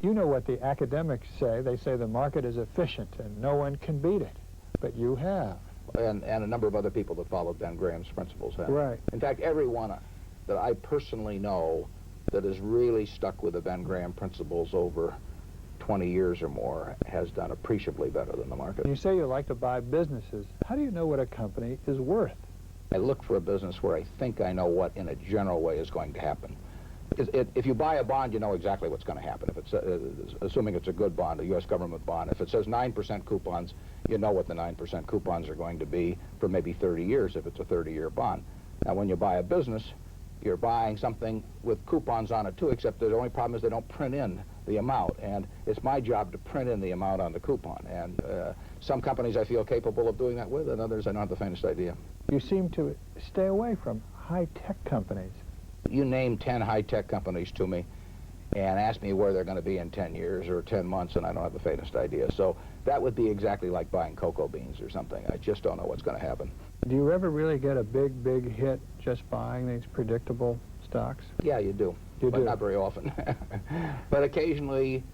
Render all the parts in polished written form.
You know what the academics say. They say the market is efficient and no one can beat it. But you have. And a number of other people that followed Ben Graham's principles have. Right. In fact, everyone that I personally know that has really stuck with the Ben Graham principles over 20 years or more has done appreciably better than the market. You say you like to buy businesses. How do you know what a company is worth? I look for a business where I think I know what, in a general way, is going to happen. If you buy a bond, you know exactly what's going to happen. If it's assuming it's a good bond, a U.S. government bond, if it says 9% coupons, you know what the 9% coupons are going to be for maybe 30 years if it's a 30-year bond. Now, when you buy a business, you're buying something with coupons on it too, except the only problem is they don't print in the amount, and it's my job to print in the amount on the coupon. And some companies I feel capable of doing that with, and others I don't have the faintest idea. You seem to stay away from high-tech companies. You name 10 high-tech companies to me and ask me where they're going to be in 10 years or 10 months, and I don't have the faintest idea. So that would be exactly like buying cocoa beans or something. I just don't know what's going to happen. Do you ever really get a big hit just buying these predictable stocks? Yeah, you do. But not very often. But occasionally,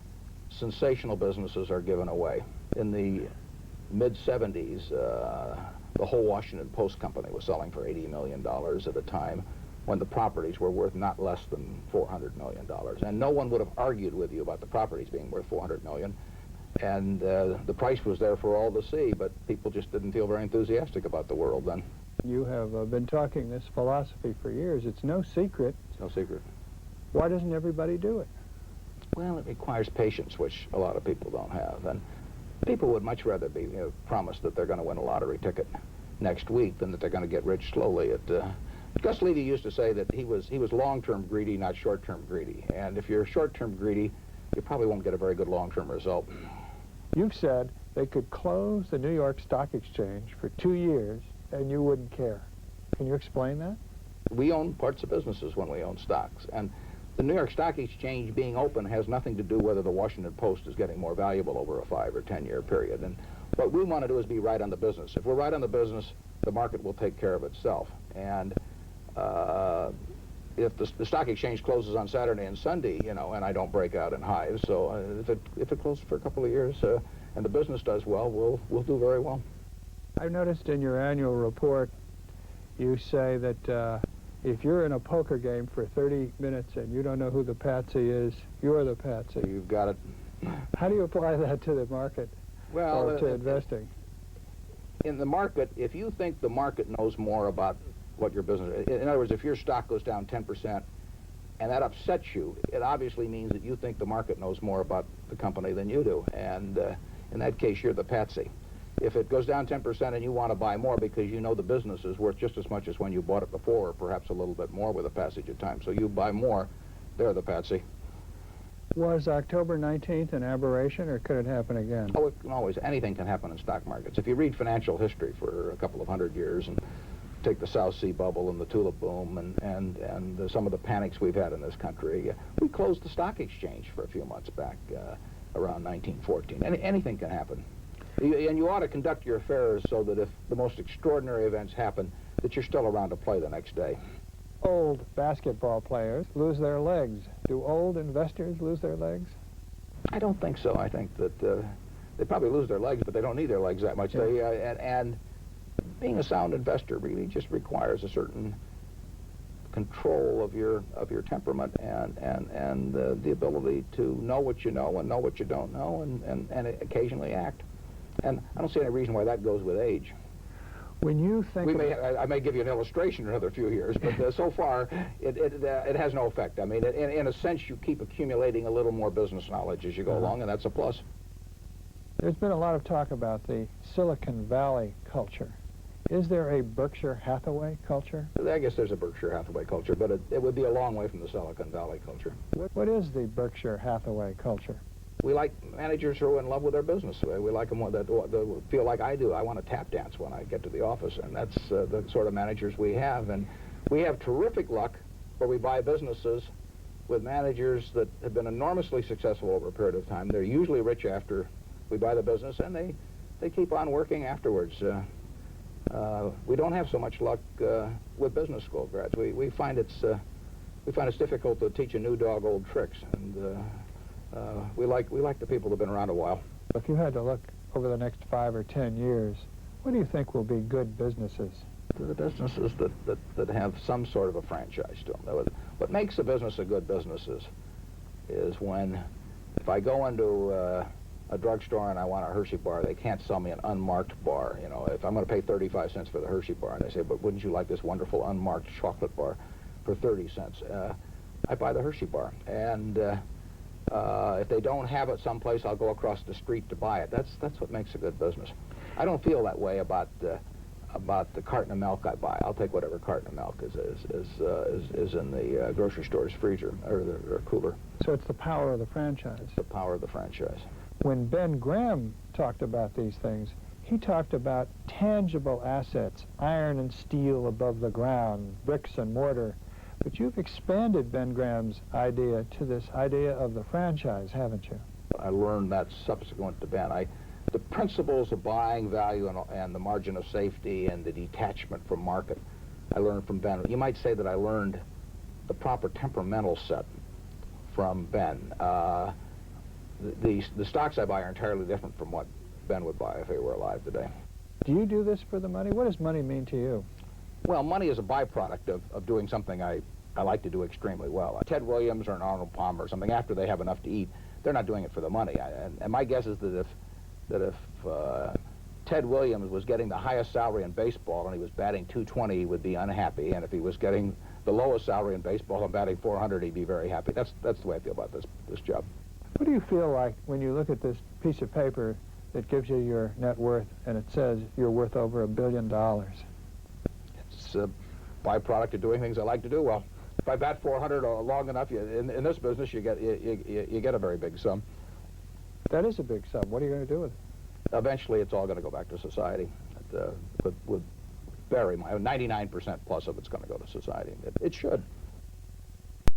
sensational businesses are given away. In the mid-'70s, the whole Washington Post company was selling for $80 million at a time when the properties were worth not less than $400 million. And no one would have argued with you about the properties being worth $400 million. And the price was there for all to see, but people just didn't feel very enthusiastic about the world then. You have been talking this philosophy for years. It's no secret. It's no secret. Why doesn't everybody do it? Well, it requires patience, which a lot of people don't have. And people would much rather be promised that they're going to win a lottery ticket next week than that they're going to get rich slowly. Gus Levy used to say that he was long-term greedy, not short-term greedy. And if you're short-term greedy, you probably won't get a very good long-term result. You've said they could close the New York Stock Exchange for 2 years and you wouldn't care. Can you explain that? We own parts of businesses when we own stocks. And the New York Stock Exchange being open has nothing to do whether the Washington Post is getting more valuable over a 5 or 10-year period. And what we want to do is be right on the business. If we're right on the business, the market will take care of itself. And if the stock exchange closes on Saturday and Sunday, and I don't break out in hives, so if it closes for a couple of years and the business does well, we'll do very well. I've noticed in your annual report you say that if you're in a poker game for 30 minutes and you don't know who the patsy is, you're the patsy. You've got it. How do you apply that to the market or to investing? In the market, if you think the market knows more about what your business is, in other words, if your stock goes down 10% and that upsets you, it obviously means that you think the market knows more about the company than you do. And in that case, you're the patsy. If it goes down 10% and you want to buy more because you know the business is worth just as much as when you bought it before, or perhaps a little bit more with the passage of time, so you buy more, they're the patsy. Was October 19th an aberration, or could it happen again? Oh, it can always. Anything can happen in stock markets. If you read financial history for a couple of 100 years and take the South Sea bubble and the tulip boom and some of the panics we've had in this country, we closed the stock exchange for a few months back around 1914. Anything can happen. And you ought to conduct your affairs so that if the most extraordinary events happen, that you're still around to play the next day. Old basketball players lose their legs. Do old investors lose their legs? I don't think so. I think that they probably lose their legs, but they don't need their legs that much. Yeah. And being a sound investor really just requires a certain control of your temperament and the ability to know what you know and know what you don't know and occasionally act. And I don't see any reason why that goes with age. When you think I may give you an illustration in another few years, but so far it has no effect. I mean, in a sense, you keep accumulating a little more business knowledge as you go along, and that's a plus. There's been a lot of talk about the Silicon Valley culture. Is there a Berkshire Hathaway culture? I guess there's a Berkshire Hathaway culture, but it would be a long way from the Silicon Valley culture. What is the Berkshire Hathaway culture? We like managers who are in love with their business. We like them that feel like I do. I want to tap dance when I get to the office, and that's the sort of managers we have. And we have terrific luck where we buy businesses with managers that have been enormously successful over a period of time. They're usually rich after we buy the business, and they keep on working afterwards. We don't have so much luck with business school grads. We find it's difficult to teach a new dog old tricks, and We like the people that have been around a while. If you had to look over the next 5 or 10 years, what do you think will be good businesses? The businesses that have some sort of a franchise to them. What makes a business a good business is when, if I go into a drugstore and I want a Hershey bar, they can't sell me an unmarked bar. You know, if I'm going to pay 35 cents for the Hershey bar, and they say, but wouldn't you like this wonderful unmarked chocolate bar for 30 cents? I buy the Hershey bar. And if they don't have it someplace, I'll go across the street to buy it. That's what makes a good business. I don't feel that way about the carton of milk I buy. I'll take whatever carton of milk is in the grocery store's freezer or cooler. So it's the power of the franchise. It's the power of the franchise. When Ben Graham talked about these things, he talked about tangible assets, iron and steel above the ground, bricks and mortar. But you've expanded Ben Graham's idea to this idea of the franchise, haven't you? I learned that subsequent to Ben. The principles of buying value and the margin of safety and the detachment from market, I learned from Ben. You might say that I learned the proper temperamental set from Ben. The stocks I buy are entirely different from what Ben would buy if he were alive today. Do you do this for the money? What does money mean to you? Well, money is a byproduct of doing something I like to do extremely well. Ted Williams or an Arnold Palmer or something, after they have enough to eat, they're not doing it for the money. And my guess is that if Ted Williams was getting the highest salary in baseball and he was batting .220, he would be unhappy. And if he was getting the lowest salary in baseball and batting .400, he'd be very happy. That's the way I feel about this job. What do you feel like when you look at this piece of paper that gives you your net worth and it says you're worth over $1 billion? It's a byproduct of doing things I like to do well. If I bat .400 long enough, in this business, you get a very big sum. That is a big sum. What are you going to do with it? Eventually, it's all going to go back to society. With very 99% plus of it's going to go to society. It should.